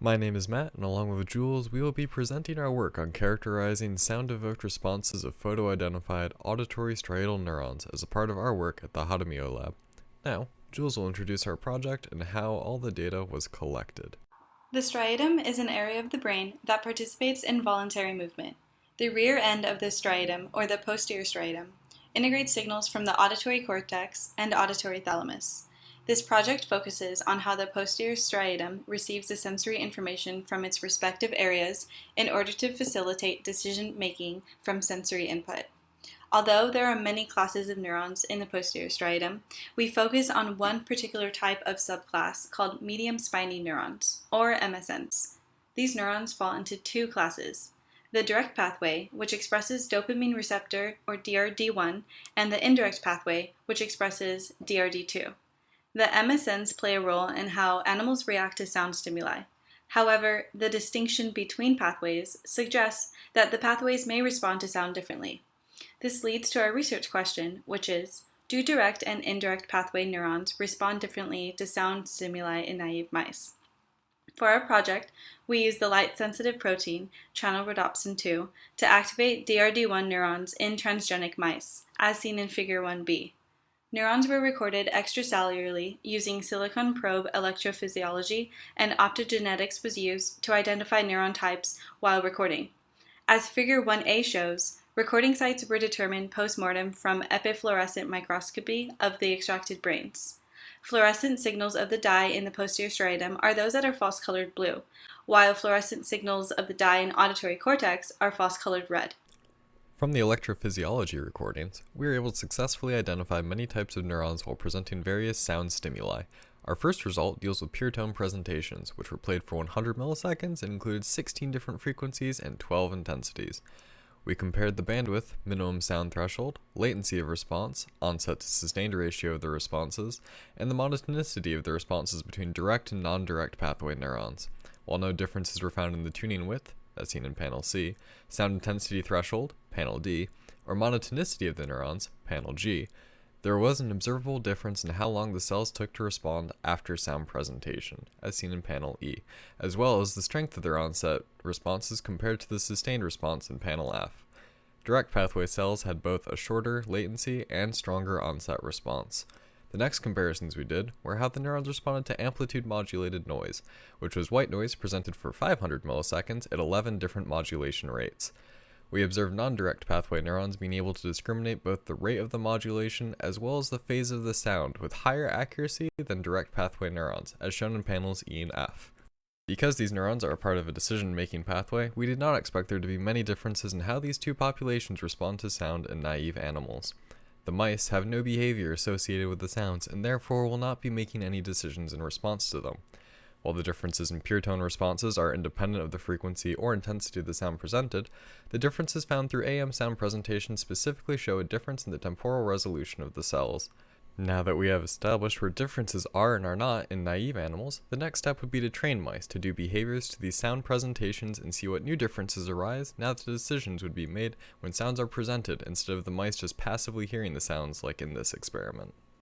My name is Matt, and along with Jules, we will be presenting our work on characterizing sound-evoked responses of photo-identified auditory striatal neurons as a part of our work at the Hadamio lab. Now, Jules will introduce our project and how all the data was collected. The striatum is an area of the brain that participates in voluntary movement. The rear end of the striatum, or the posterior striatum, integrates signals from the auditory cortex and auditory thalamus. This project focuses on how the posterior striatum receives the sensory information from its respective areas in order to facilitate decision-making from sensory input. Although there are many classes of neurons in the posterior striatum, we focus on one particular type of subclass called medium spiny neurons, or MSNs. These neurons fall into two classes: the direct pathway, which expresses dopamine receptor, or DRD1, and the indirect pathway, which expresses DRD2. The MSNs play a role in how animals react to sound stimuli. However, the distinction between pathways suggests that the pathways may respond to sound differently. This leads to our research question, which is, do direct and indirect pathway neurons respond differently to sound stimuli in naive mice? For our project, we used the light-sensitive protein, channel rhodopsin 2, to activate DRD1 neurons in transgenic mice, as seen in Figure 1b. Neurons were recorded extracellularly using silicon probe electrophysiology, and optogenetics was used to identify neuron types while recording. As Figure 1a shows, recording sites were determined post-mortem from epifluorescent microscopy of the extracted brains. Fluorescent signals of the dye in the posterior striatum are those that are false-colored blue, while fluorescent signals of the dye in auditory cortex are false-colored red. From the electrophysiology recordings, we were able to successfully identify many types of neurons while presenting various sound stimuli. Our first result deals with pure tone presentations, which were played for 100 milliseconds and included 16 different frequencies and 12 intensities. We compared the bandwidth, minimum sound threshold, latency of response, onset to sustained ratio of the responses, and the monotonicity of the responses between direct and non-direct pathway neurons. While no differences were found in the tuning width, as seen in panel C, sound intensity threshold, panel D, or monotonicity of the neurons, panel G, there was an observable difference in how long the cells took to respond after sound presentation, as seen in panel E, as well as the strength of their onset responses compared to the sustained response in panel F. Direct pathway cells had both a shorter latency and stronger onset response. The next comparisons we did were how the neurons responded to amplitude modulated noise, which was white noise presented for 500 milliseconds at 11 different modulation rates. We observed non-direct pathway neurons being able to discriminate both the rate of the modulation as well as the phase of the sound with higher accuracy than direct pathway neurons, as shown in panels E and F. Because these neurons are a part of a decision-making pathway, we did not expect there to be many differences in how these two populations respond to sound in naive animals. The mice have no behavior associated with the sounds and therefore will not be making any decisions in response to them. While the differences in pure tone responses are independent of the frequency or intensity of the sound presented, the differences found through AM sound presentation specifically show a difference in the temporal resolution of the cells. Now that we have established where differences are and are not in naive animals, the next step would be to train mice to do behaviors to these sound presentations and see what new differences arise now that the decisions would be made when sounds are presented instead of the mice just passively hearing the sounds like in this experiment.